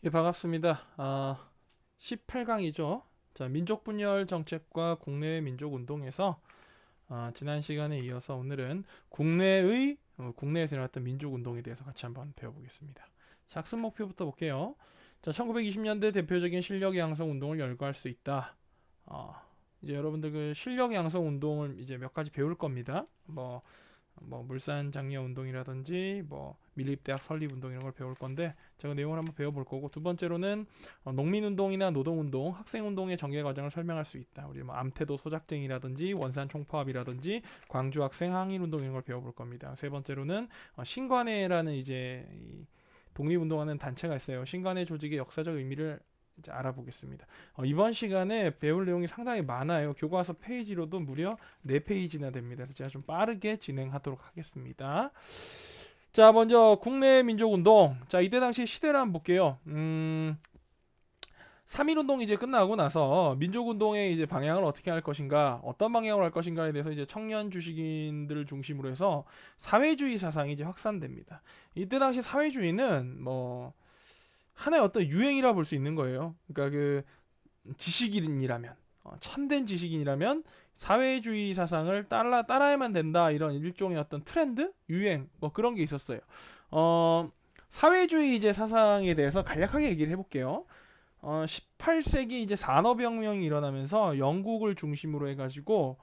예, 반갑습니다. 18강이죠. 자, 민족분열 정책과 국내외 민족운동에서 지난 시간에 이어서 오늘은 국내에서 일어났던 민족운동에 대해서 같이 한번 배워보겠습니다. 자, 학습 목표부터 볼게요. 자, 1920년대 대표적인 실력 양성 운동을 열거할 수 있다. 어, 이제 여러분들 그 실력 양성 운동을 이제 몇 가지 배울 겁니다. 뭐 물산 장려 운동이라든지 뭐 밀립대학 설립 운동 이런 걸 배울 건데 제가 내용을 한번 배워볼 거고, 두 번째로는 농민 운동이나 노동 운동, 학생 운동의 전개 과정을 설명할 수 있다. 우리 뭐 암태도 소작쟁이라든지 원산 총파업이라든지 광주 학생 항일 운동 이런 걸 배워볼 겁니다. 세 번째로는 신관회라는 이제 독립운동하는 단체가 있어요. 신관회 조직의 역사적 의미를 이제 알아보겠습니다. 이번 시간에 배울 내용이 상당히 많아요. 교과서 페이지로도 무려 4페이지나 됩니다. 그래서 제가 좀 빠르게 진행하도록 하겠습니다. 자, 먼저 국내 민족운동. 자, 이때 당시 시대를 한번 볼게요. 3.1운동이 이제 끝나고 나서 민족운동의 이제 방향을 어떻게 할 것인가, 어떤 방향으로 할 것인가에 대해서 이제 청년 주식인들을 중심으로 해서 사회주의 사상이 이제 확산됩니다. 이때 당시 사회주의는 뭐 하나의 어떤 유행이라 볼 수 있는 거예요. 그러니까 그 지식인이라면, 참된 지식인이라면 사회주의 사상을 따라야만 된다, 이런 일종의 어떤 트렌드, 유행, 뭐 그런 게 있었어요. 사회주의 이제 사상에 대해서 간략하게 얘기를 해볼게요. 18세기 이제 산업혁명이 일어나면서 영국을 중심으로 해가지고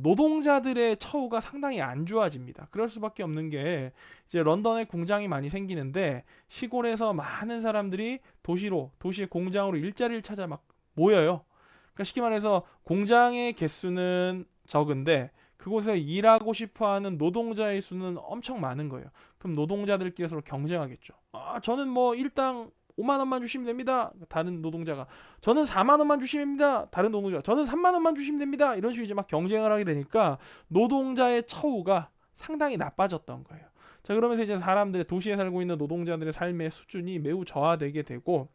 노동자들의 처우가 상당히 안 좋아집니다. 그럴 수밖에 없는 게 이제 런던에 공장이 많이 생기는데 시골에서 많은 사람들이 도시의 공장으로 일자리를 찾아 막 모여요. 그러니까 쉽게 말해서 공장의 개수는 적은데 그곳에 일하고 싶어하는 노동자의 수는 엄청 많은 거예요. 그럼 노동자들끼리 서로 경쟁하겠죠. 저는 뭐 일당 5만 원만 주시면 됩니다. 다른 노동자가 저는 4만 원만 주시면 됩니다. 다른 노동자가 저는 3만 원만 주시면 됩니다. 이런 식으로 이제 막 경쟁을 하게 되니까 노동자의 처우가 상당히 나빠졌던 거예요. 자, 그러면서 이제 사람들, 도시에 살고 있는 노동자들의 삶의 수준이 매우 저하되게 되고,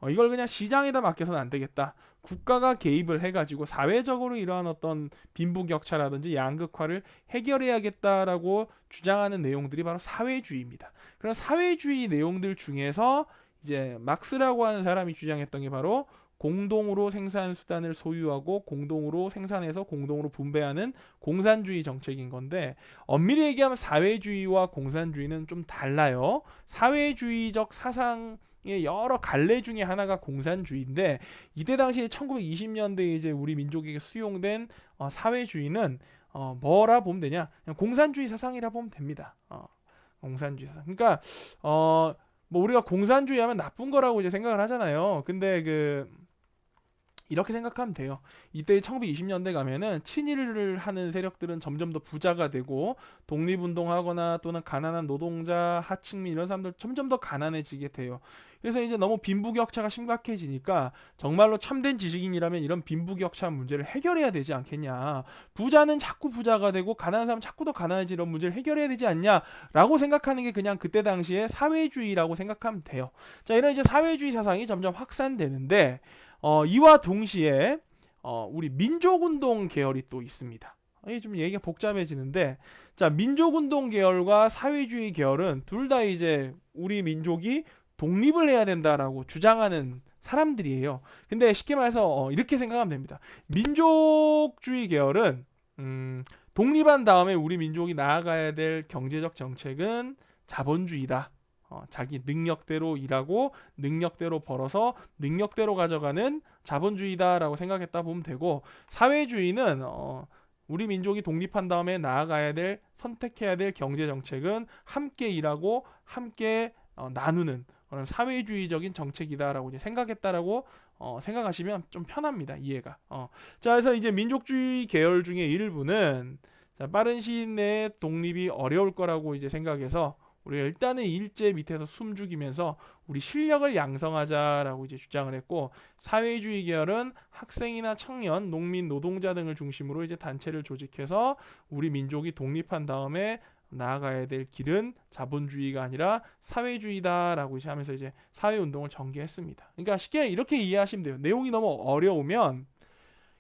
이걸 그냥 시장에다 맡겨서는 안 되겠다. 국가가 개입을 해가지고 사회적으로 이러한 어떤 빈부격차라든지 양극화를 해결해야겠다라고 주장하는 내용들이 바로 사회주의입니다. 그런 사회주의 내용들 중에서 이제 막스라고 하는 사람이 주장했던 게 바로 공동으로 생산 수단을 소유하고 공동으로 생산해서 공동으로 분배하는 공산주의 정책인 건데, 엄밀히 얘기하면 사회주의와 공산주의는 좀 달라요. 사회주의적 사상의 여러 갈래 중에 하나가 공산주의인데, 이때 당시에 1920년대에 이제 우리 민족에게 수용된 사회주의는 뭐라 보면 되냐? 그냥 공산주의 사상이라 보면 됩니다. 공산주의 사상. 그러니까 뭐 우리가 공산주의 하면 나쁜 거라고 이제 생각을 하잖아요. 근데 이렇게 생각하면 돼요. 이때 1920년대 가면은 친일을 하는 세력들은 점점 더 부자가 되고 독립운동하거나 또는 가난한 노동자, 하층민 이런 사람들 점점 더 가난해지게 돼요. 그래서 이제 너무 빈부격차가 심각해지니까 정말로 참된 지식인이라면 이런 빈부격차 문제를 해결해야 되지 않겠냐. 부자는 자꾸 부자가 되고 가난한 사람은 자꾸 더 가난해지는 이런 문제를 해결해야 되지 않냐라고 생각하는 게 그냥 그때 당시에 사회주의라고 생각하면 돼요. 자, 이런 이제 사회주의 사상이 점점 확산되는데 이와 동시에 우리 민족운동 계열이 또 있습니다. 이게 좀 얘기가 복잡해지는데, 자, 민족운동 계열과 사회주의 계열은 둘 다 이제 우리 민족이 독립을 해야 된다라고 주장하는 사람들이에요. 근데 쉽게 말해서 이렇게 생각하면 됩니다. 민족주의 계열은 독립한 다음에 우리 민족이 나아가야 될 경제적 정책은 자본주의다. 자기 능력대로 일하고 능력대로 벌어서 능력대로 가져가는 자본주의다라고 생각했다 보면 되고, 사회주의는 우리 민족이 독립한 다음에 나아가야 될, 선택해야 될 경제 정책은 함께 일하고 함께 나누는 그런 사회주의적인 정책이다라고 이제 생각했다라고 생각하시면 좀 편합니다, 이해가. 자, 그래서 이제 민족주의 계열 중에 일부는, 자, 빠른 시일 내에 독립이 어려울 거라고 이제 생각해서 우리가 일단은 일제 밑에서 숨죽이면서 우리 실력을 양성하자라고 이제 주장을 했고, 사회주의 계열은 학생이나 청년, 농민, 노동자 등을 중심으로 이제 단체를 조직해서 우리 민족이 독립한 다음에 나아가야 될 길은 자본주의가 아니라 사회주의다라고 이제 하면서 이제 사회운동을 전개했습니다. 그러니까 쉽게 이렇게 이해하시면 돼요. 내용이 너무 어려우면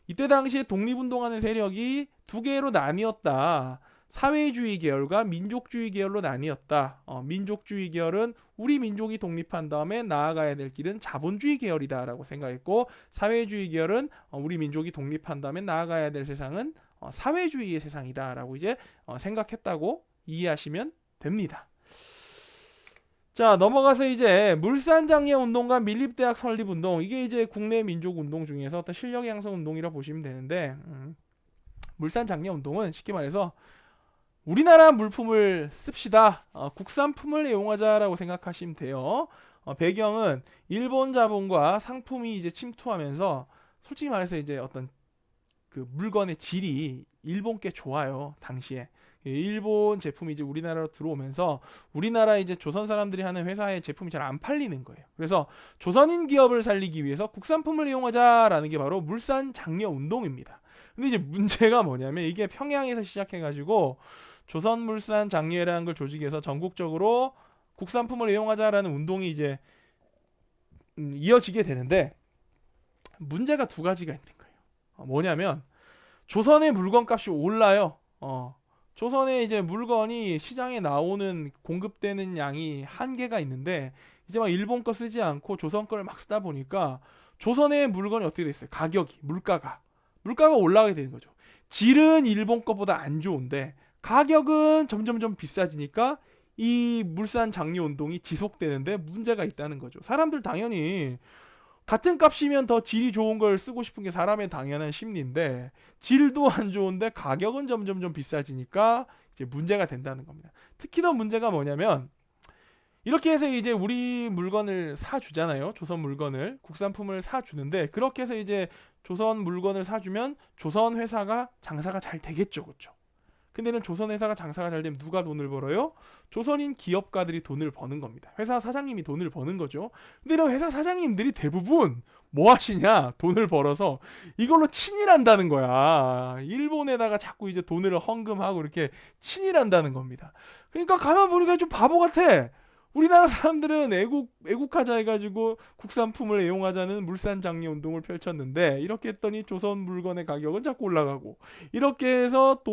이때 당시에 독립운동하는 세력이 두 개로 나뉘었다. 사회주의 계열과 민족주의 계열로 나뉘었다. 민족주의 계열은 우리 민족이 독립한 다음에 나아가야 될 길은 자본주의 계열이다라고 생각했고, 사회주의 계열은 우리 민족이 독립한 다음에 나아가야 될 세상은 사회주의의 세상이다라고 이제 생각했다고 이해하시면 됩니다. 자, 넘어가서 이제 물산장려운동과 밀립대학 설립운동, 이게 이제 국내 민족운동 중에서 어떤 실력 양성 운동이라 보시면 되는데, 물산장려운동은 쉽게 말해서 우리나라 물품을 씁시다, 국산품을 이용하자라고 생각하시면 돼요. 배경은 일본 자본과 상품이 이제 침투하면서, 솔직히 말해서 이제 어떤 그 물건의 질이 일본께 좋아요. 당시에 일본 제품이 이제 우리나라로 들어오면서 우리나라 이제 조선 사람들이 하는 회사의 제품이 잘 안 팔리는 거예요. 그래서 조선인 기업을 살리기 위해서 국산품을 이용하자라는 게 바로 물산 장려 운동입니다. 근데 이제 문제가 뭐냐면, 이게 평양에서 시작해가지고 조선물산 장려회라는 걸 조직해서 전국적으로 국산품을 이용하자라는 운동이 이제 이어지게 되는데, 문제가 두 가지가 있는 거예요. 뭐냐면 조선의 물건값이 올라요. 조선의 이제 물건이 시장에 나오는 공급되는 양이 한계가 있는데, 이제 막 일본 거 쓰지 않고 조선 거를 막 쓰다 보니까 조선의 물건이 어떻게 됐어요? 가격이, 물가가 올라가게 되는 거죠. 질은 일본 거보다 안 좋은데 가격은 점점점 비싸지니까 이 물산 장려 운동이 지속되는데 문제가 있다는 거죠. 사람들 당연히 같은 값이면 더 질이 좋은 걸 쓰고 싶은 게 사람의 당연한 심리인데, 질도 안 좋은데 가격은 점점점 비싸지니까 이제 문제가 된다는 겁니다. 특히 더 문제가 뭐냐면, 이렇게 해서 이제 우리 물건을 사주잖아요. 조선 물건을, 국산품을 사주는데, 그렇게 해서 이제 조선 물건을 사주면 조선 회사가 장사가 잘 되겠죠, 그렇죠? 근데는 조선 회사가 장사가 잘 되면 누가 돈을 벌어요? 조선인 기업가들이 돈을 버는 겁니다. 회사 사장님이 돈을 버는 거죠. 근데 이런 회사 사장님들이 대부분 뭐 하시냐? 돈을 벌어서 이걸로 친일한다는 거야. 일본에다가 자꾸 이제 돈을 헌금하고 이렇게 친일한다는 겁니다. 그러니까 가만 보니까 좀 바보 같아. 우리나라 사람들은 애국하자 해가지고 국산품을 애용하자는 물산장려 운동을 펼쳤는데, 이렇게 했더니 조선 물건의 가격은 자꾸 올라가고, 이렇게 해서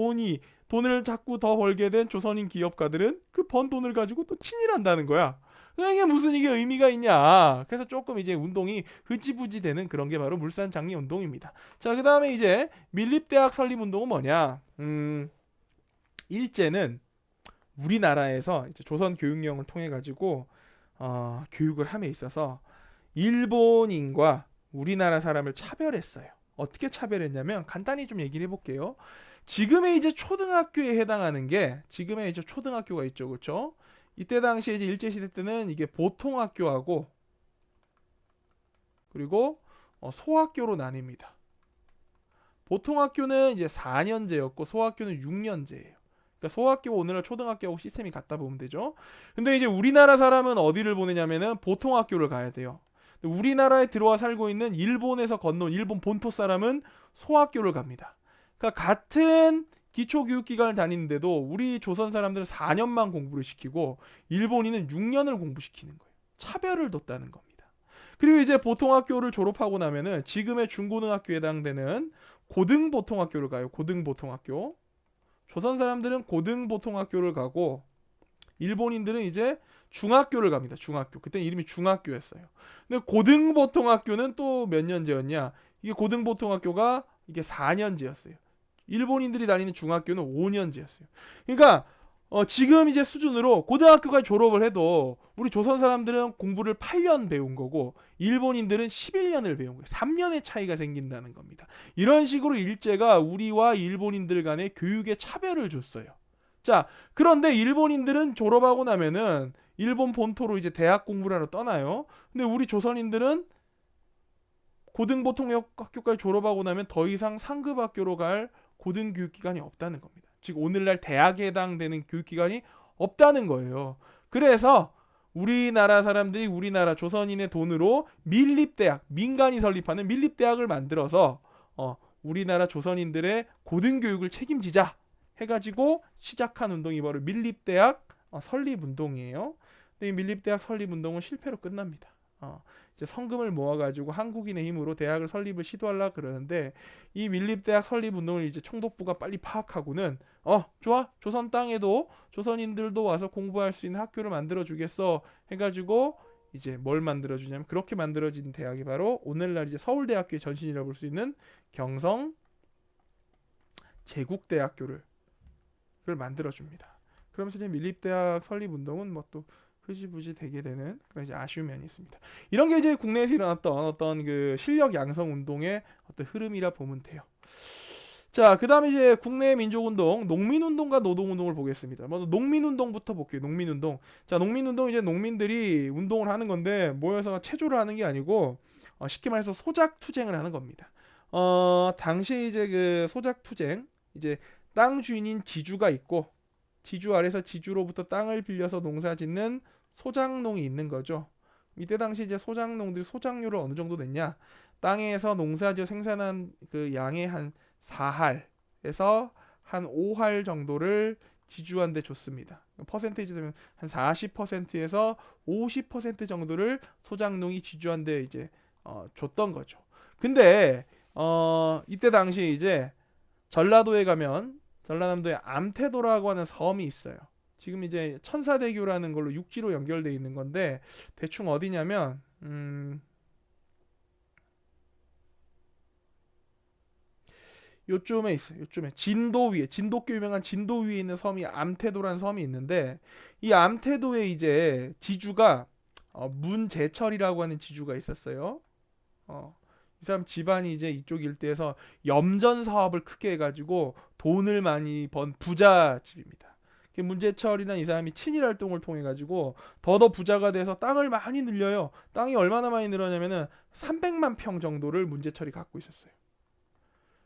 돈을 자꾸 더 벌게 된 조선인 기업가들은 그 번 돈을 가지고 또 친일한다는 거야. 이게 무슨 이게 의미가 있냐. 그래서 조금 이제 운동이 흐지부지 되는 그런 게 바로 물산장려 운동입니다. 자, 그 다음에 이제 밀립대학 설립 운동은 뭐냐. 일제는 우리나라에서 이제 조선 교육령을 통해 가지고 교육을 함에 있어서 일본인과 우리나라 사람을 차별했어요. 어떻게 차별했냐면, 간단히 좀 얘기를 해볼게요. 지금의 이제 초등학교에 해당하는 게, 지금의 이제 초등학교가 있죠, 그렇죠? 이때 당시에 이제 일제 시대 때는 이게 보통학교하고 그리고 소학교로 나뉩니다. 보통학교는 이제 4년제였고 소학교는 6년제예요. 그러니까 소학교가 오늘날 초등학교하고 시스템이 같다 보면 되죠. 근데 이제 우리나라 사람은 어디를 보내냐면은 보통학교를 가야 돼요. 우리나라에 들어와 살고 있는 일본에서 건너온 일본 본토 사람은 소학교를 갑니다. 그러니까 같은 기초교육기관을 다니는데도 우리 조선 사람들은 4년만 공부를 시키고 일본인은 6년을 공부시키는 거예요. 차별을 뒀다는 겁니다. 그리고 이제 보통학교를 졸업하고 나면은 지금의 중고등학교에 해당되는 고등보통학교를 가요. 고등보통학교. 조선 사람들은 고등보통학교를 가고 일본인들은 이제 중학교를 갑니다. 중학교. 그때 이름이 중학교였어요. 근데 고등보통학교는 또 몇 년제였냐? 이게 고등보통학교가 이게 4년제였어요. 일본인들이 다니는 중학교는 5년제였어요. 그러니까 지금 이제 수준으로 고등학교까지 졸업을 해도 우리 조선 사람들은 공부를 8년 배운 거고 일본인들은 11년을 배운 거예요. 3년의 차이가 생긴다는 겁니다. 이런 식으로 일제가 우리와 일본인들 간의 교육에 차별을 줬어요. 자, 그런데 일본인들은 졸업하고 나면은 일본 본토로 이제 대학 공부를 하러 떠나요. 근데 우리 조선인들은 고등보통학교까지 졸업하고 나면 더 이상 상급 학교로 갈 고등교육기관이 없다는 겁니다. 즉 오늘날 대학에 해당되는 교육기관이 없다는 거예요. 그래서 우리나라 사람들이 우리나라 조선인의 돈으로 밀립대학, 민간이 설립하는 밀립대학을 만들어서 우리나라 조선인들의 고등교육을 책임지자 해가지고 시작한 운동이 바로 밀립대학 설립운동이에요. 근데 이 밀립대학 설립운동은 실패로 끝납니다. 이제 성금을 모아가지고 한국인의 힘으로 대학을 설립을 시도하려 그러는데 이 밀립대학 설립 운동을 이제 총독부가 빨리 파악하고는 좋아 조선 땅에도 조선인들도 와서 공부할 수 있는 학교를 만들어 주겠어 해가지고 이제 뭘 만들어 주냐면 그렇게 만들어진 대학이 바로 오늘날 이제 서울대학교의 전신이라고 볼 수 있는 경성 제국대학교를 만들어 줍니다. 그러면서 이제 밀립대학 설립 운동은 뭐 또 흐지부지 되게 되는 그런 이제 아쉬운 면이 있습니다. 이런 게 이제 국내에서 일어났던 어떤 그 실력 양성 운동의 어떤 흐름이라 보면 돼요. 자, 그다음에 이제 국내 민족운동, 농민운동과 노동운동을 보겠습니다. 먼저 농민운동부터 볼게요. 농민운동. 자, 농민운동 이제 농민들이 운동을 하는 건데 모여서 체조를 하는 게 아니고 쉽게 말해서 소작투쟁을 하는 겁니다. 당시 이제 그 소작투쟁 이제 땅 주인인 지주가 있고 지주 아래서 지주로부터 땅을 빌려서 농사짓는 소작농이 있는 거죠. 이때 당시 이제 소작농들이 소작료를 어느 정도 냈냐? 땅에서 농사지어 생산한 그 양의 한 4할에서 한 5할 정도를 지주한테 줬습니다. 퍼센테이지 되면 한 40%에서 50% 정도를 소작농이 지주한테 이제 줬던 거죠. 근데 이때 당시 이제 전라도에 가면 전라남도에 암태도라고 하는 섬이 있어요. 지금 이제 천사대교라는 걸로 육지로 연결되어 있는 건데 대충 어디냐면 요쯤에 있어요. 요쯤에 진도 위에 진도교 유명한 진도 위에 있는 섬이 암태도라는 섬이 있는데 이 암태도에 이제 지주가 문제철이라고 하는 지주가 있었어요. 이 사람 집안이 이제 이쪽 일대에서 염전 사업을 크게 해가지고 돈을 많이 번 부자 집입니다. 문제철이라는 이 사람이 친일 활동을 통해 가지고 더더 부자가 돼서 땅을 많이 늘려요. 땅이 얼마나 많이 늘었냐면은 300만 평 정도를 문제철이 갖고 있었어요.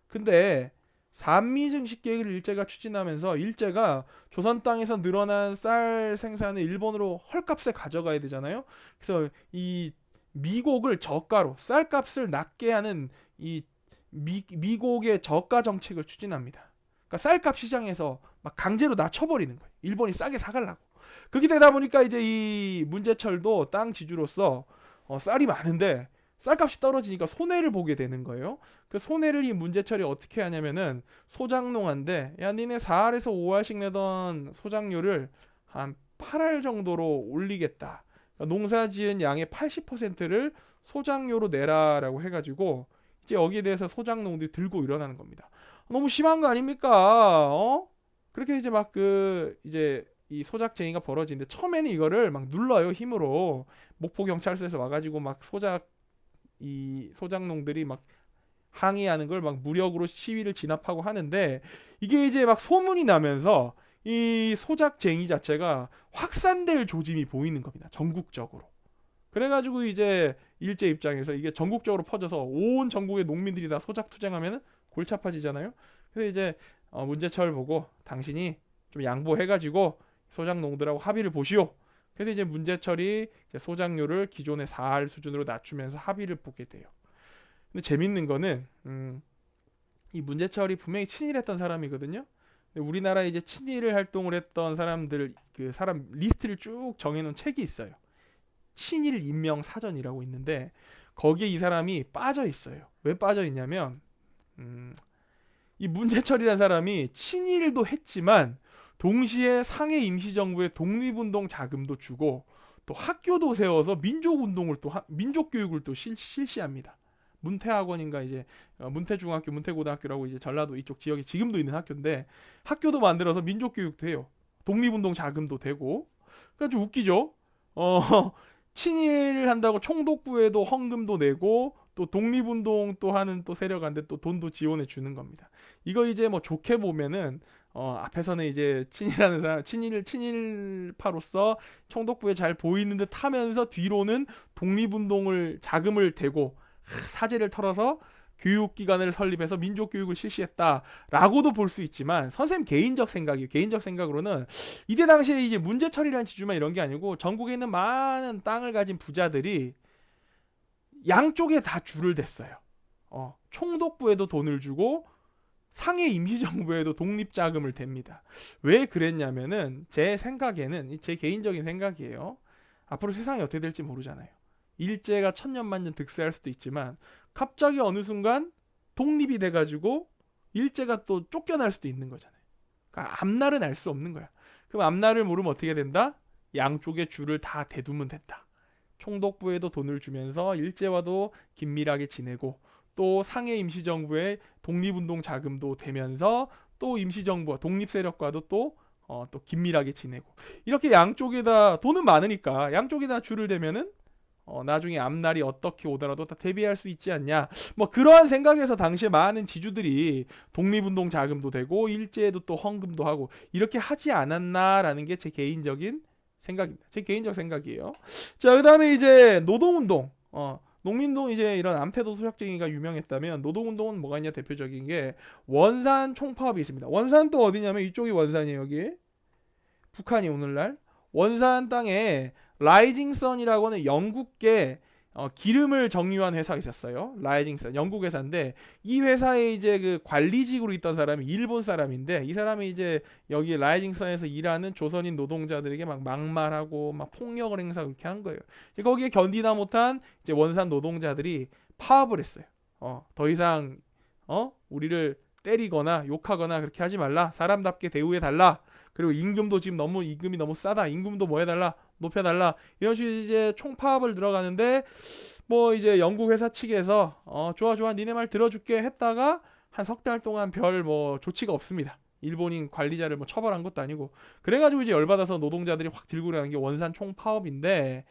근데 산미증식 계획을 일제가 추진하면서 일제가 조선 땅에서 늘어난 쌀 생산을 일본으로 헐값에 가져가야 되잖아요. 그래서 이 미곡을 저가로 쌀값을 낮게 하는 이 미곡의 저가 정책을 추진합니다. 그러니까 쌀값 시장에서 막 강제로 낮춰버리는 거예요. 일본이 싸게 사가려고. 그렇게 되다 보니까 이제 이 문제철도 땅 지주로서 쌀이 많은데 쌀값이 떨어지니까 손해를 보게 되는 거예요. 그 손해를 이 문제철이 어떻게 하냐면은 소작농한데 야 니네 4할에서 5할씩 내던 소작료를 한 8할 정도로 올리겠다. 그러니까 농사 지은 양의 80%를 소작료로 내라라고 해가지고 이제 여기에 대해서 소작농들이 들고 일어나는 겁니다. 너무 심한 거 아닙니까? 그렇게 이제 막 그 이제 이 소작쟁이가 벌어지는데 처음에는 이거를 막 눌러요 힘으로 목포 경찰서에서 와가지고 막 이 소작농들이 막 항의하는 걸 막 무력으로 시위를 진압하고 하는데 이게 이제 막 소문이 나면서 이 소작쟁이 자체가 확산될 조짐이 보이는 겁니다. 전국적으로. 그래가지고 이제 일제 입장에서 이게 전국적으로 퍼져서 온 전국의 농민들이 다 소작투쟁하면 골치 아파지잖아요. 그래서 이제 문제철 보고 당신이 좀 양보해가지고 소작농들하고 합의를 보시오. 그래서 이제 문제철이 이제 소작료를 기존의 4할 수준으로 낮추면서 합의를 보게 돼요. 근데 재밌는 거는 이 문제철이 분명히 친일했던 사람이거든요. 근데 우리나라에 이제 친일 활동을 했던 사람들 그 사람 리스트를 쭉 정해놓은 책이 있어요. 친일 인명 사전이라고 있는데 거기에 이 사람이 빠져 있어요. 왜 빠져 있냐면 이 문제철이라는 사람이 친일도 했지만 동시에 상해 임시정부에 독립운동 자금도 주고 또 학교도 세워서 민족운동을 또 민족교육을 또 실시합니다. 문태학원인가 이제 문태중학교, 문태고등학교라고 이제 전라도 이쪽 지역에 지금도 있는 학교인데 학교도 만들어서 민족교육도 해요. 독립운동 자금도 되고. 그러니까 좀 웃기죠. 친일을 한다고 총독부에도 헌금도 내고 또 독립운동 또 하는 또 세력한테 또 돈도 지원해 주는 겁니다. 이거 이제 뭐 좋게 보면은 앞에서는 이제 친일하는 사람 친일파로서 총독부에 잘 보이는 듯 하면서 뒤로는 독립운동을 자금을 대고 사제를 털어서 교육기관을 설립해서 민족교육을 실시했다라고도 볼 수 있지만 선생님 개인적 생각이에요. 개인적 생각으로는 이때 당시에 이제 문제철이라는 지주만 이런 게 아니고 전국에 있는 많은 땅을 가진 부자들이 양쪽에 다 줄을 댔어요. 총독부에도 돈을 주고 상해 임시정부에도 독립자금을 댑니다. 왜 그랬냐면은 제 생각에는 제 개인적인 생각이에요. 앞으로 세상이 어떻게 될지 모르잖아요. 일제가 천년만년 득세할 수도 있지만 갑자기 어느 순간 독립이 돼가지고 일제가 또 쫓겨날 수도 있는 거잖아요. 그러니까 앞날은 알 수 없는 거야. 그럼 앞날을 모르면 어떻게 된다? 양쪽의 줄을 다 대두면 된다. 총독부에도 돈을 주면서 일제와도 긴밀하게 지내고 또 상해 임시정부에 독립운동 자금도 대면서 또 임시정부와 독립세력과도 또 긴밀하게 지내고 이렇게 양쪽에다 돈은 많으니까 양쪽에다 줄을 대면은 나중에 앞날이 어떻게 오더라도 다 대비할 수 있지 않냐. 뭐 그러한 생각에서 당시에 많은 지주들이 독립운동 자금도 되고 일제에도 또 헌금도 하고 이렇게 하지 않았나라는 게 제 개인적인 생각입니다. 제 개인적 생각이에요. 자, 그다음에 이제 노동운동. 농민동 이제 이런 암태도 소작쟁이가 유명했다면 노동운동은 뭐가 있냐 대표적인 게 원산 총파업이 있습니다. 원산 또 어디냐면 이쪽이 원산이에요. 여기 북한이 오늘날 원산 땅에 라이징 선이라고 하는 영국계 기름을 정유한 회사가 있었어요. 라이징 선 영국 회사인데 이 회사에 이제 그 관리직으로 있던 사람이 일본 사람인데 이 사람이 이제 여기 라이징 선에서 일하는 조선인 노동자들에게 막 막말하고 막 폭력을 행사하고 이렇게 한 거예요. 이제 거기에 견디다 못한 이제 원산 노동자들이 파업을 했어요. 더 이상 우리를 때리거나 욕하거나 그렇게 하지 말라. 사람답게 대우해 달라. 그리고 임금도 지금 너무 임금이 너무 싸다. 임금도 뭐 해달라, 높여달라. 이런 식으로 이제 총파업을 들어가는데 뭐 이제 영국 회사 측에서 좋아 좋아 니네 말 들어줄게 했다가 한 석 달 동안 별 뭐 조치가 없습니다. 일본인 관리자를 뭐 처벌한 것도 아니고 그래가지고 이제 열받아서 노동자들이 확 들고 나는 게 원산 총파업인데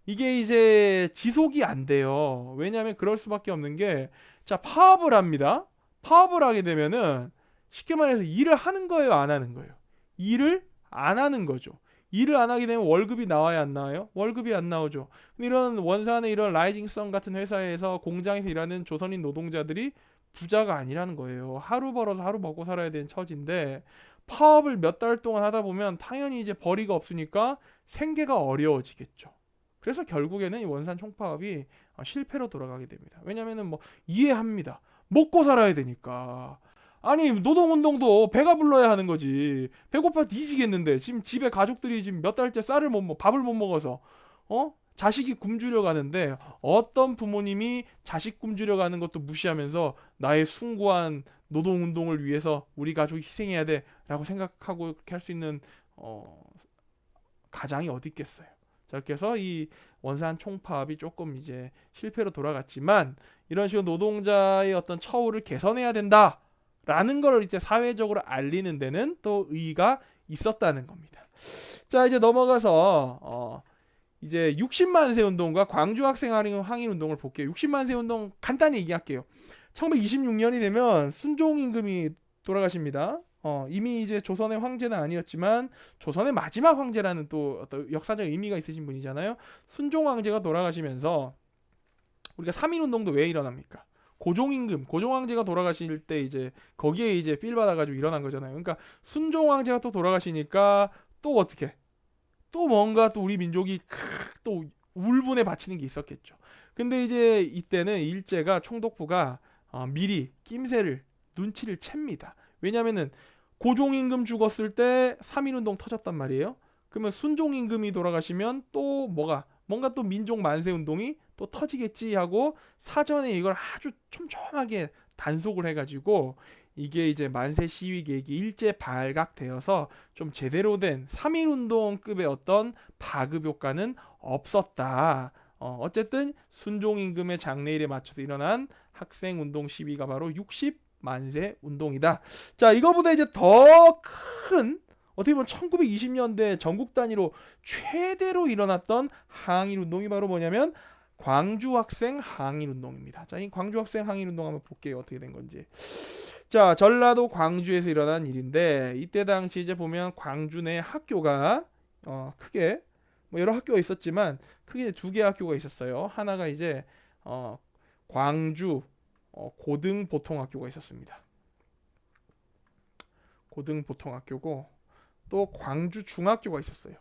이게 이제 지속이 안 돼요. 왜냐하면 그럴 수밖에 없는 게 자 파업을 합니다. 파업을 하게 되면은 쉽게 말해서 일을 하는 거예요, 안 하는 거예요? 일을 안 하는 거죠. 일을 안 하게 되면 월급이 나와야 안 나와요? 월급이 안 나오죠. 이런 원산의 이런 라이징 선 같은 회사에서 공장에서 일하는 조선인 노동자들이 부자가 아니라는 거예요. 하루 벌어서 하루 먹고 살아야 되는 처지인데 파업을 몇 달 동안 하다 보면 당연히 이제 벌이가 없으니까 생계가 어려워지겠죠. 그래서 결국에는 이 원산 총파업이 실패로 돌아가게 됩니다. 왜냐면은 뭐 이해합니다. 먹고 살아야 되니까. 아니 노동운동도 배가 불러야 하는 거지. 배고파 뒤지겠는데 지금 집에 가족들이 지금 몇 달째 쌀을 못 먹, 밥을 못 먹어서 자식이 굶주려 가는데 어떤 부모님이 자식 굶주려 가는 것도 무시하면서 나의 숭고한 노동운동을 위해서 우리 가족이 희생해야 돼라고 생각하고 그렇게 할 수 있는 가장이 어디 있겠어요. 자, 이렇게 해서 이 원산 총파업이 조금 이제 실패로 돌아갔지만 이런 식으로 노동자의 어떤 처우를 개선해야 된다라는 걸 이제 사회적으로 알리는 데는 또 의의가 있었다는 겁니다. 자, 이제 넘어가서 이제 60만 세 운동과 광주 학생 항일 운동을 볼게요. 60만 세 운동 간단히 얘기할게요. 1926년이 되면 순종 임금이 돌아가십니다. 이미 이제 조선의 황제는 아니었지만 조선의 마지막 황제라는 또 어떤 역사적 의미가 있으신 분이잖아요. 순종 황제가 돌아가시면서 우리가 3.1 운동도 왜 일어납니까? 고종 임금, 고종 황제가 돌아가실 때 이제 거기에 이제 필 받아가지고 일어난 거잖아요. 그러니까 순종 황제가 또 돌아가시니까 또 어떻게? 또 뭔가 또 우리 민족이 또 울분에 바치는 게 있었겠죠. 근데 이제 이때는 일제가 총독부가 미리 낌새를 눈치를 챕니다. 왜냐면은 고종 임금 죽었을 때 3.1 운동 터졌단 말이에요. 그러면 순종 임금이 돌아가시면 또 뭔가 또 민족 만세 운동이 또 터지겠지 하고 사전에 이걸 아주 촘촘하게 단속을 해가지고 이게 이제 만세 시위 계획이 일제 발각되어서 좀 제대로 된 3.1 운동급의 어떤 파급 효과는 없었다. 어쨌든 순종 임금의 장례일에 맞춰서 일어난 학생 운동 시위가 바로 60 만세 운동이다. 자, 이거보다 이제 더 큰 어떻게 보면 1920년대 전국 단위로 최대로 일어났던 항일 운동이 바로 뭐냐면 광주 학생 항일 운동입니다. 자, 이 광주 학생 항일 운동 한번 볼게요. 어떻게 된 건지. 자, 전라도 광주에서 일어난 일인데 이때 당시 이제 보면 광주 내 학교가 크게 뭐 여러 학교가 있었지만 크게 두 개의 학교가 있었어요. 하나가 이제 광주 고등보통학교가 있었습니다. 고등보통학교고 또 광주 중학교가 있었어요.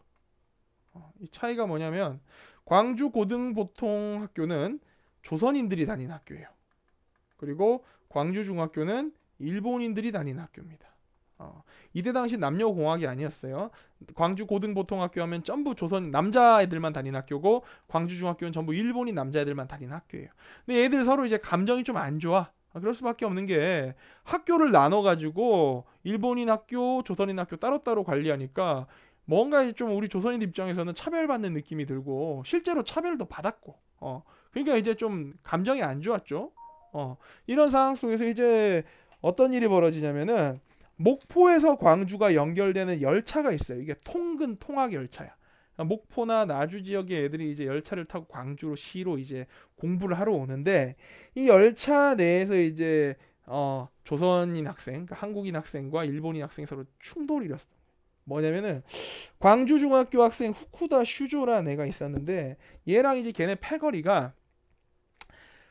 이 차이가 뭐냐면 광주 고등보통학교는 조선인들이 다닌 학교예요. 그리고 광주 중학교는 일본인들이 다닌 학교입니다. 이때 당시 남녀공학이 아니었어요. 광주 고등보통학교 하면 전부 조선 남자애들만 다니는 학교고 광주 중학교는 전부 일본인 남자애들만 다니는 학교예요. 근데 애들 서로 이제 감정이 좀 안 좋아. 그럴 수밖에 없는 게 학교를 나눠가지고 일본인 학교, 조선인 학교 따로따로 관리하니까 뭔가 좀 우리 조선인 입장에서는 차별받는 느낌이 들고 실제로 차별도 받았고 그러니까 이제 좀 감정이 안 좋았죠. 이런 상황 속에서 이제 어떤 일이 벌어지냐면은 목포에서 광주가 연결되는 열차가 있어요. 이게 통근 통학 열차야. 그러니까 목포나 나주 지역의 애들이 이제 열차를 타고 광주로 시로 이제 공부를 하러 오는데 이 열차 내에서 이제 조선인 학생, 그러니까 한국인 학생과 일본인 학생이 서로 충돌이 일었어. 뭐냐면은 광주 중학교 학생 후쿠다 슈조라는 애가 있었는데 얘랑 이제 걔네 패거리가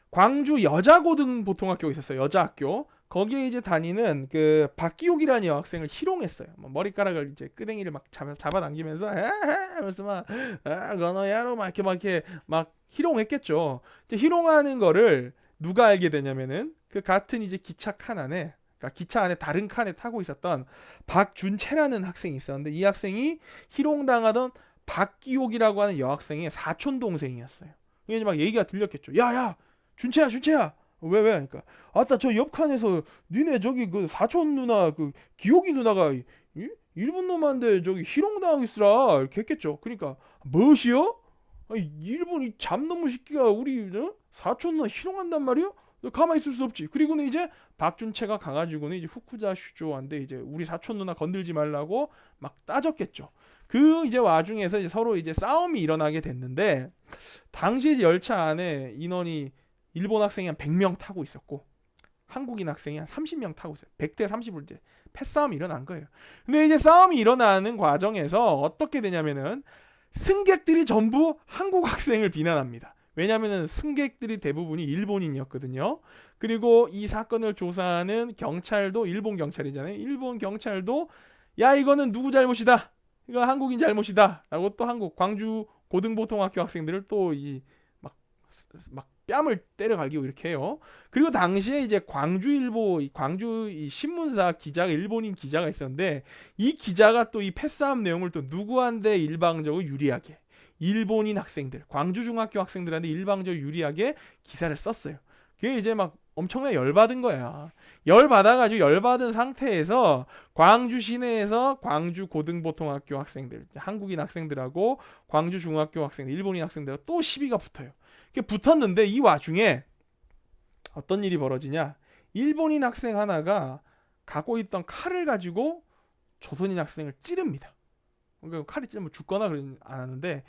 광주 여자고등보통학교가 있었어요. 여자학교. 거기에 이제 다니는 그 박기옥이라는 여학생을 희롱했어요. 뭐 머리카락을 이제 끄댕이를 막 잡아당기면서 하면서 막 너야로 막 이렇게 막 희롱했겠죠. 이제 희롱하는 거를 누가 알게 되냐면은 그 같은 이제 기차 칸 안에 그러니까 기차 안에 다른 칸에 타고 있었던 박준채라는 학생이 있었는데 이 학생이 희롱당하던 박기옥이라고 하는 여학생의 사촌 동생이었어요. 이게 막 얘기가 들렸겠죠. 야야 준채야 준채야 왜 그러니까 아따 저 옆칸에서 니네 저기 그 사촌 누나 그 기옥이 누나가 일본 놈한테 저기 희롱당하고 있으라 이렇게 했겠죠. 그러니까 무엇이요? 아니, 일본 이 잡놈의 새끼가 우리 사촌 누나 희롱한단 말이요? 너 가만히 있을 수 없지. 그리고는 이제 박준채가 가가지고는 이제 후쿠자 슈조한테 이제 우리 사촌 누나 건들지 말라고 막 따졌겠죠. 그 이제 와중에서 이제 서로 이제 싸움이 일어나게 됐는데 당시 열차 안에 인원이 일본 학생이 한 100명 타고 있었고 한국인 학생이 한 30명 타고 있어요. 100대 30으로 이제 패싸움이 일어난 거예요. 근데 이제 싸움이 일어나는 과정에서 어떻게 되냐면은 승객들이 전부 한국 학생을 비난합니다. 왜냐면은 승객들이 대부분이 일본인이었거든요. 그리고 이 사건을 조사하는 경찰도 일본 경찰이잖아요. 일본 경찰도 야 이거는 누구 잘못이다. 이거 한국인 잘못이다. 라고 또 한국 광주 고등보통학교 학생들을 또 이 막 뺨을 때려 갈기고 이렇게 해요. 그리고 당시에 이제 광주 이 신문사 기자가 일본인 기자가 있었는데 이 기자가 또 이 패싸움 내용을 또 누구한테 일방적으로 유리하게 일본인 학생들, 광주 중학교 학생들한테 일방적으로 유리하게 기사를 썼어요. 그게 이제 막 엄청나게 열받은 거야. 열받아가지고 열받은 상태에서 광주 시내에서 광주 고등보통학교 학생들, 한국인 학생들하고 광주 중학교 학생들, 일본인 학생들하고 또 시비가 붙어요. 붙었는데 이 와중에 어떤 일이 벌어지냐? 일본인 학생 하나가 갖고 있던 칼을 가지고 조선인 학생을 찌릅니다. 그러니까 칼이 찌르면 죽거나 그러진 않았는데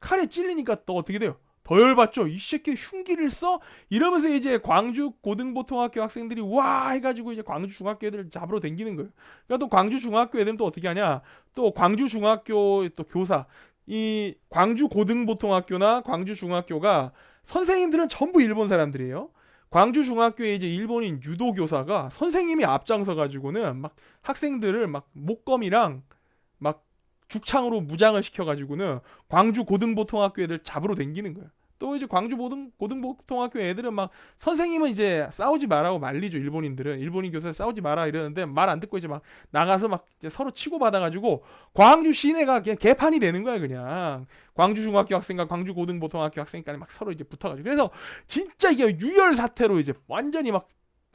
칼에 찔리니까 또 어떻게 돼요? 더 열받죠. 이 새끼 흉기를 써? 이러면서 이제 광주 고등보통학교 학생들이 와 해가지고 이제 광주 중학교 애들 잡으러 댕기는 거예요. 그러니까 또 광주 중학교 애들은 또 어떻게 하냐? 또 광주 중학교 또 교사 이 광주 고등보통학교나 광주 중학교가 선생님들은 전부 일본 사람들이에요. 광주 중학교에 이제 일본인 유도 교사가 선생님이 앞장서 가지고는 막 학생들을 막 목검이랑 막 죽창으로 무장을 시켜 가지고는 광주 고등보통학교 애들 잡으러 댕기는 거예요. 또 이제 광주 고등보통학교 애들은 막 선생님은 이제 싸우지 말라고 말리죠. 일본인 교사 싸우지 마라 이러는데 말 안 듣고 이제 막 나가서 막 이제 서로 치고 받아가지고 광주 시내가 그냥 개판이 되는 거야 그냥. 광주 중학교 학생과 광주 고등보통학교 학생까지 막 서로 이제 붙어가지고 그래서 진짜 이게 유혈 사태로 이제 완전히 막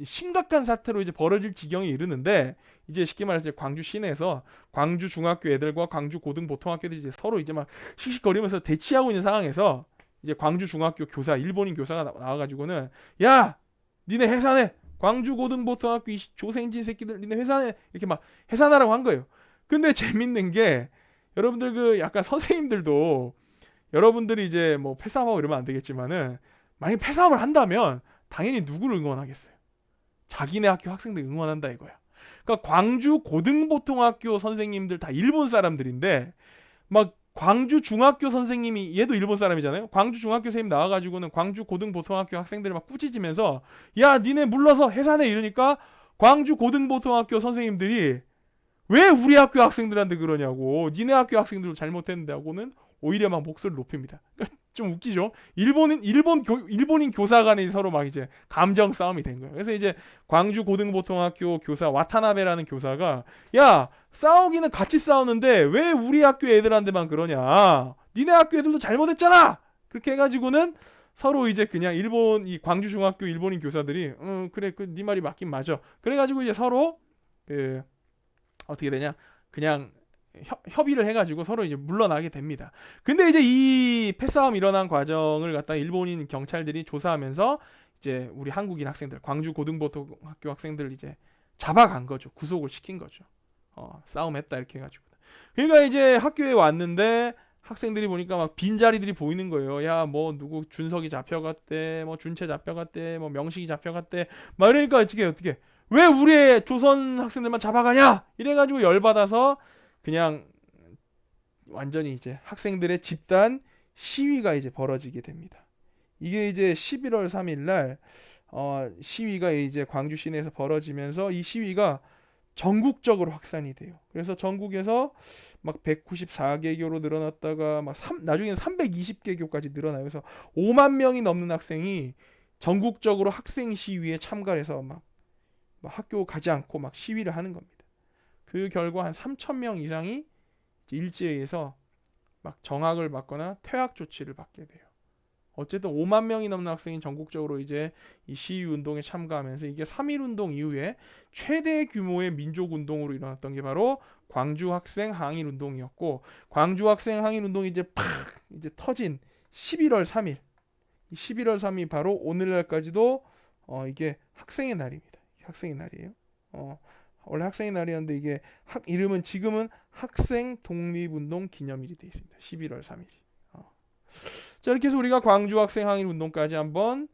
심각한 사태로 이제 벌어질 지경에 이르는데 이제 쉽게 말해서 이제 광주 시내에서 광주 중학교 애들과 광주 고등보통학교 애들이 이제 서로 이제 막 씩씩거리면서 대치하고 있는 상황에서 이제 광주 중학교 교사 일본인 교사가 나와가지고는 야 니네 해산해 광주 고등보통학교 이 조생진 새끼들 니네 해산해 이렇게 막 해산하라고 한 거예요. 근데 재밌는 게 여러분들 그 약간 선생님들도 여러분들이 이제 뭐 패싸움하고 이러면 안 되겠지만은 만약에 패싸움을 한다면 당연히 누구를 응원하겠어요? 자기네 학교 학생들 응원한다 이거야. 그러니까 광주 고등보통학교 선생님들 다 일본 사람들인데 막 광주 중학교 선생님이 얘도 일본 사람이잖아요. 광주 중학교 선생님 나와가지고는 광주 고등보통학교 학생들을 막 꾸짖으면서 야 니네 물러서 해산해 이러니까 광주 고등보통학교 선생님들이 왜 우리 학교 학생들한테 그러냐고 니네 학교 학생들도 잘못했는데 하고는 오히려 막 목소리를 높입니다. 그러니까 좀 웃기죠. 일본인 교사 간에 서로 막 이제 감정 싸움이 된 거예요. 그래서 이제 광주 고등보통학교 교사 와타나베라는 교사가 야 싸우기는 같이 싸우는데 왜 우리 학교 애들한테만 그러냐? 니네 학교 애들도 잘못했잖아. 그렇게 해가지고는 서로 이제 그냥 이 광주 중학교 일본인 교사들이 그래 그 네 말이 맞긴 맞아. 그래가지고 이제 서로 그 어떻게 되냐? 그냥 협의를 해가지고 서로 이제 물러나게 됩니다. 근데 이제 이 패싸움 일어난 과정을 갖다 일본인 경찰들이 조사하면서 이제 우리 한국인 학생들, 광주 고등보통학교 학생들 이제 잡아간 거죠. 구속을 시킨 거죠. 싸움했다 이렇게 해가지고. 그러니까 이제 학교에 왔는데 학생들이 보니까 막 빈자리들이 보이는 거예요. 야, 뭐 누구 준석이 잡혀갔대, 뭐 준채 잡혀갔대, 뭐 명식이 잡혀갔대. 막 이러니까 어떻게 왜 우리의 조선 학생들만 잡아가냐? 이래가지고 열받아서 그냥 완전히 이제 학생들의 집단 시위가 이제 벌어지게 됩니다. 이게 이제 11월 3일 날 시위가 이제 광주 시내에서 벌어지면서 이 시위가 전국적으로 확산이 돼요. 그래서 전국에서 막 194개교로 늘어났다가 나중에는 320개교까지 늘어나요. 그래서 5만 명이 넘는 학생이 전국적으로 학생 시위에 참가해서 막 학교 가지 않고 막 시위를 하는 겁니다. 그 결과 한 3천 명 이상이 일제에서 막 정학을 받거나 퇴학 조치를 받게 돼요. 어쨌든 5만 명이 넘는 학생이 전국적으로 이제 이 시위 운동에 참가하면서 이게 3.1 운동 이후에 최대 규모의 민족 운동으로 일어났던 게 바로 광주 학생 항일 운동이었고, 광주 학생 항일 운동이 이제 팍 이제 터진 11월 3일. 이 11월 3일 바로 오늘날까지도 이게 학생의 날입니다. 학생의 날이에요. 원래 학생의 날이었는데 이게 이름은 지금은 학생 독립운동 기념일이 되어 있습니다. 11월 3일. 자, 이렇게 해서 우리가 광주 학생 항일 운동까지 한번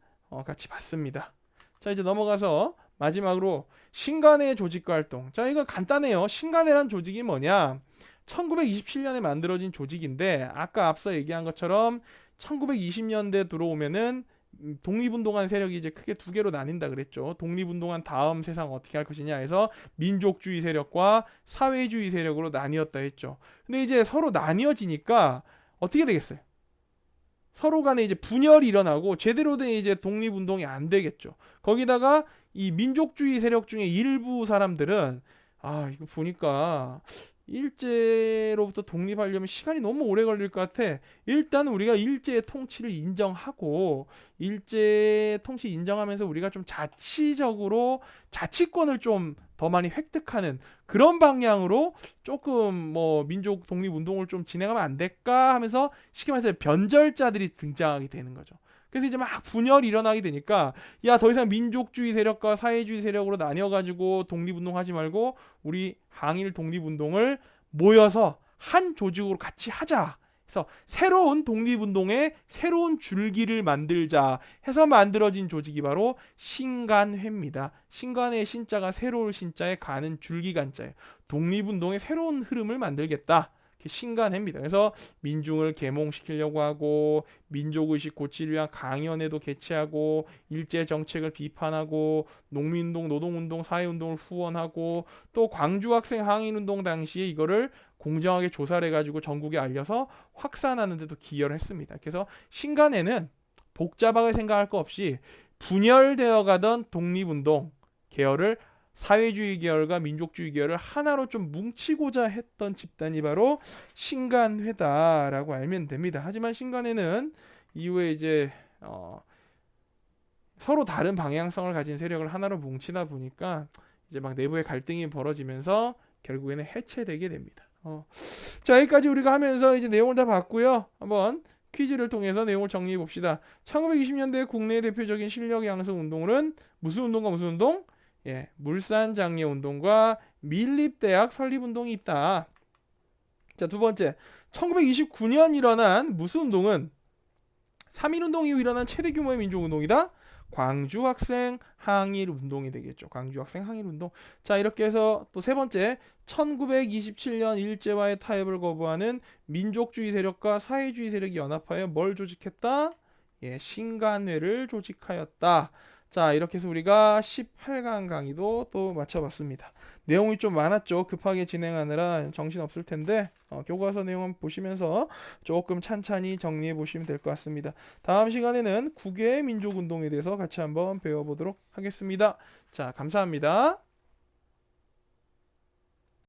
같이 봤습니다. 자, 이제 넘어가서 마지막으로 신간회 조직과 활동. 자, 이거 간단해요. 신간회란 조직이 뭐냐? 1927년에 만들어진 조직인데 아까 앞서 얘기한 것처럼 1920년대 들어오면은 독립운동한 세력이 이제 크게 두 개로 나뉜다 그랬죠. 독립운동한 다음 세상 어떻게 할 것이냐 해서 민족주의 세력과 사회주의 세력으로 나뉘었다 했죠. 근데 이제 서로 나뉘어지니까 어떻게 되겠어요? 서로 간에 이제 분열이 일어나고 제대로 된 이제 독립운동이 안 되겠죠. 거기다가 이 민족주의 세력 중에 일부 사람들은 이거 보니까 일제로부터 독립하려면 시간이 너무 오래 걸릴 것 같아. 일단 우리가 일제의 통치를 인정하고 일제 통치 인정하면서 우리가 좀 자치적으로 자치권을 좀 더 많이 획득하는 그런 방향으로 조금 뭐 민족 독립 운동을 좀 진행하면 안 될까 하면서 쉽게 말해서 변절자들이 등장하게 되는 거죠. 그래서 이제 막 분열이 일어나게 되니까 야, 더 이상 민족주의 세력과 사회주의 세력으로 나뉘어가지고 독립운동하지 말고 우리 항일 독립운동을 모여서 한 조직으로 같이 하자. 그래서 새로운 독립운동의 새로운 줄기를 만들자 해서 만들어진 조직이 바로 신간회입니다. 신간회의 신자가 새로울 신자에 가는 줄기간자예요. 독립운동의 새로운 흐름을 만들겠다. 신간회입니다. 그래서 민중을 계몽시키려고 하고 민족의식 고취를 위한 강연회도 개최하고 일제 정책을 비판하고 농민운동, 노동운동, 사회운동을 후원하고 또 광주학생 항일운동 당시에 이거를 공정하게 조사를 해가지고 전국에 알려서 확산하는 데도 기여를 했습니다. 그래서 신간회는 복잡하게 생각할 거 없이 분열되어 가던 독립운동 계열을 사회주의 계열과 민족주의 계열을 하나로 좀 뭉치고자 했던 집단이 바로 신간회다라고 알면 됩니다. 하지만 신간회는 이후에 이제 서로 다른 방향성을 가진 세력을 하나로 뭉치다 보니까 이제 막 내부의 갈등이 벌어지면서 결국에는 해체되게 됩니다. 자, 여기까지 우리가 하면서 이제 내용을 다 봤고요. 한번 퀴즈를 통해서 내용을 정리해 봅시다. 1920년대 국내 대표적인 실력 양성 운동은 무슨 운동과 무슨 운동? 예, 물산장려 운동과 밀립대학 설립 운동이 있다. 자, 두 번째, 1929년 일어난 무슨 운동은 3.1 운동 이후 일어난 최대 규모의 민족 운동이다. 광주 학생 항일 운동이 되겠죠. 광주 학생 항일 운동. 자, 이렇게 해서 또 세 번째, 1927년 일제와의 타협을 거부하는 민족주의 세력과 사회주의 세력이 연합하여 뭘 조직했다? 예, 신간회를 조직하였다. 자, 이렇게 해서 우리가 18강 강의도 또 마쳐봤습니다. 내용이 좀 많았죠. 급하게 진행하느라 정신없을 텐데 교과서 내용 한번 보시면서 조금 찬찬히 정리해 보시면 될 것 같습니다. 다음 시간에는 국외 민족운동에 대해서 같이 한번 배워보도록 하겠습니다. 자, 감사합니다.